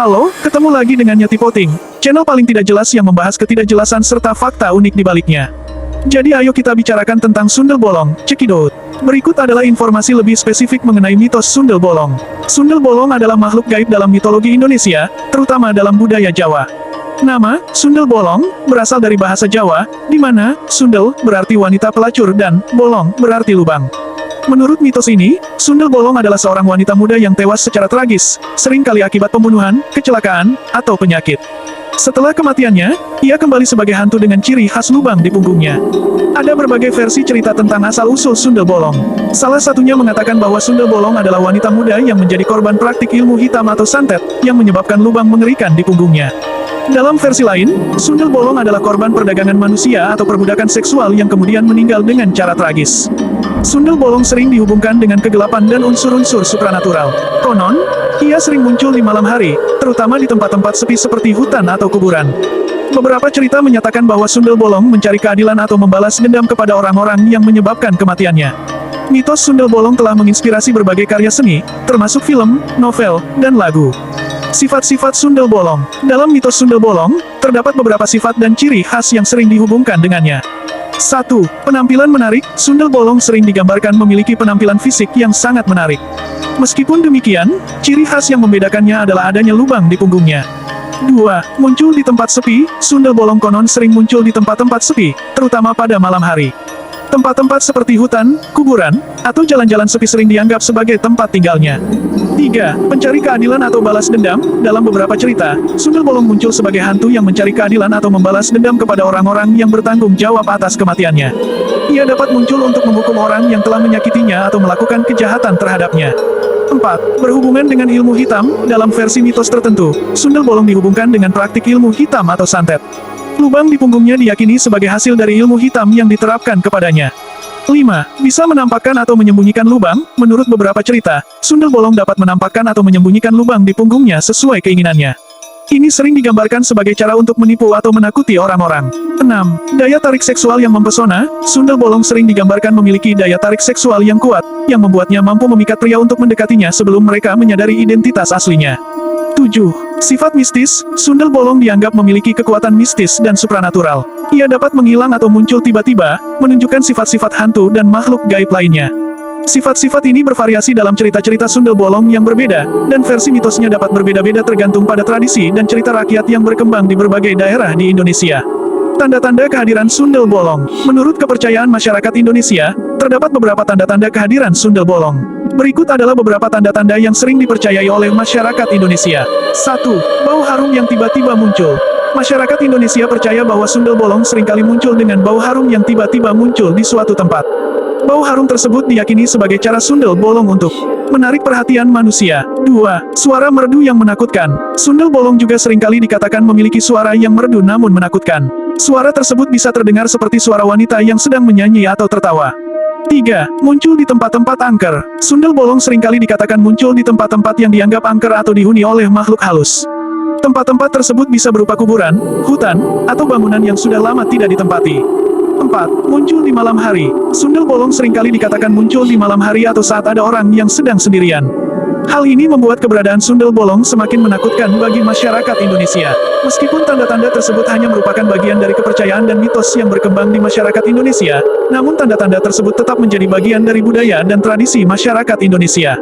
Halo, ketemu lagi dengan Nyeti Poting, channel paling tidak jelas yang membahas ketidakjelasan serta fakta unik di baliknya. Jadi ayo kita bicarakan tentang sundel bolong, cekidot. Berikut adalah informasi lebih spesifik mengenai mitos sundel bolong. Sundel bolong adalah makhluk gaib dalam mitologi Indonesia, terutama dalam budaya Jawa. Nama, sundel bolong, berasal dari bahasa Jawa, di mana sundel berarti wanita pelacur dan bolong berarti lubang. Menurut mitos ini, sundel bolong adalah seorang wanita muda yang tewas secara tragis, seringkali akibat pembunuhan, kecelakaan, atau penyakit. Setelah kematiannya, ia kembali sebagai hantu dengan ciri khas lubang di punggungnya. Ada berbagai versi cerita tentang asal-usul sundel bolong. Salah satunya mengatakan bahwa sundel bolong adalah wanita muda yang menjadi korban praktik ilmu hitam atau santet, yang menyebabkan lubang mengerikan di punggungnya. Dalam versi lain, sundel bolong adalah korban perdagangan manusia atau perbudakan seksual yang kemudian meninggal dengan cara tragis. Sundel bolong sering dihubungkan dengan kegelapan dan unsur-unsur supranatural. Konon, ia sering muncul di malam hari, terutama di tempat-tempat sepi seperti hutan atau kuburan. Beberapa cerita menyatakan bahwa sundel bolong mencari keadilan atau membalas dendam kepada orang-orang yang menyebabkan kematiannya. Mitos sundel bolong telah menginspirasi berbagai karya seni, termasuk film, novel, dan lagu. Sifat-sifat sundel bolong. Dalam mitos sundel bolong, terdapat beberapa sifat dan ciri khas yang sering dihubungkan dengannya. 1. Penampilan menarik. Sundel bolong sering digambarkan memiliki penampilan fisik yang sangat menarik. Meskipun demikian, ciri khas yang membedakannya adalah adanya lubang di punggungnya. 2. Muncul di tempat sepi. Sundel bolong konon sering muncul di tempat-tempat sepi, terutama pada malam hari. Tempat-tempat seperti hutan, kuburan, atau jalan-jalan sepi sering dianggap sebagai tempat tinggalnya. 3. Pencari keadilan atau balas dendam. Dalam beberapa cerita, sundel bolong muncul sebagai hantu yang mencari keadilan atau membalas dendam kepada orang-orang yang bertanggung jawab atas kematiannya. Ia dapat muncul untuk menghukum orang yang telah menyakitinya atau melakukan kejahatan terhadapnya. 4. Berhubungan dengan ilmu hitam. Dalam versi mitos tertentu, sundel bolong dihubungkan dengan praktik ilmu hitam atau santet. Lubang di punggungnya diyakini sebagai hasil dari ilmu hitam yang diterapkan kepadanya. 5. Bisa menampakkan atau menyembunyikan lubang. Menurut beberapa cerita, sundel bolong dapat menampakkan atau menyembunyikan lubang di punggungnya sesuai keinginannya. Ini sering digambarkan sebagai cara untuk menipu atau menakuti orang-orang. 6. Daya tarik seksual yang mempesona. Sundel bolong sering digambarkan memiliki daya tarik seksual yang kuat, yang membuatnya mampu memikat pria untuk mendekatinya sebelum mereka menyadari identitas aslinya. 7. Sifat mistis. Sundel bolong dianggap memiliki kekuatan mistis dan supranatural. Ia dapat menghilang atau muncul tiba-tiba, menunjukkan sifat-sifat hantu dan makhluk gaib lainnya. Sifat-sifat ini bervariasi dalam cerita-cerita sundel bolong yang berbeda, dan versi mitosnya dapat berbeda-beda tergantung pada tradisi dan cerita rakyat yang berkembang di berbagai daerah di Indonesia. Tanda-tanda kehadiran sundel bolong. Menurut kepercayaan masyarakat Indonesia, terdapat beberapa tanda-tanda kehadiran sundel bolong. Berikut adalah beberapa tanda-tanda yang sering dipercayai oleh masyarakat Indonesia. 1. Bau harum yang tiba-tiba muncul. Masyarakat Indonesia percaya bahwa sundel bolong seringkali muncul dengan bau harum yang tiba-tiba muncul di suatu tempat. Bau harum tersebut diyakini sebagai cara sundel bolong untuk menarik perhatian manusia. 2. Suara merdu yang menakutkan. Sundel bolong juga seringkali dikatakan memiliki suara yang merdu namun menakutkan. Suara tersebut bisa terdengar seperti suara wanita yang sedang menyanyi atau tertawa. 3. Muncul di tempat-tempat angker. Sundel bolong seringkali dikatakan muncul di tempat-tempat yang dianggap angker atau dihuni oleh makhluk halus. Tempat-tempat tersebut bisa berupa kuburan, hutan, atau bangunan yang sudah lama tidak ditempati. 4. Muncul di malam hari. Sundel bolong seringkali dikatakan muncul di malam hari atau saat ada orang yang sedang sendirian. Hal ini membuat keberadaan sundel bolong semakin menakutkan bagi masyarakat Indonesia. Meskipun tanda-tanda tersebut hanya merupakan bagian dari kepercayaan dan mitos yang berkembang di masyarakat Indonesia, namun tanda-tanda tersebut tetap menjadi bagian dari budaya dan tradisi masyarakat Indonesia.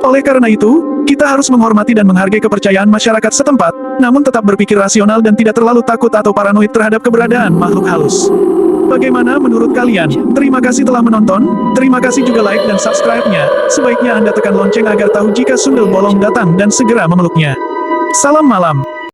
Oleh karena itu, kita harus menghormati dan menghargai kepercayaan masyarakat setempat, namun tetap berpikir rasional dan tidak terlalu takut atau paranoid terhadap keberadaan makhluk halus. Bagaimana menurut kalian? Terima kasih telah menonton, terima kasih juga like dan subscribe-nya. Sebaiknya Anda tekan lonceng agar tahu jika sundel bolong datang dan segera memeluknya. Salam malam.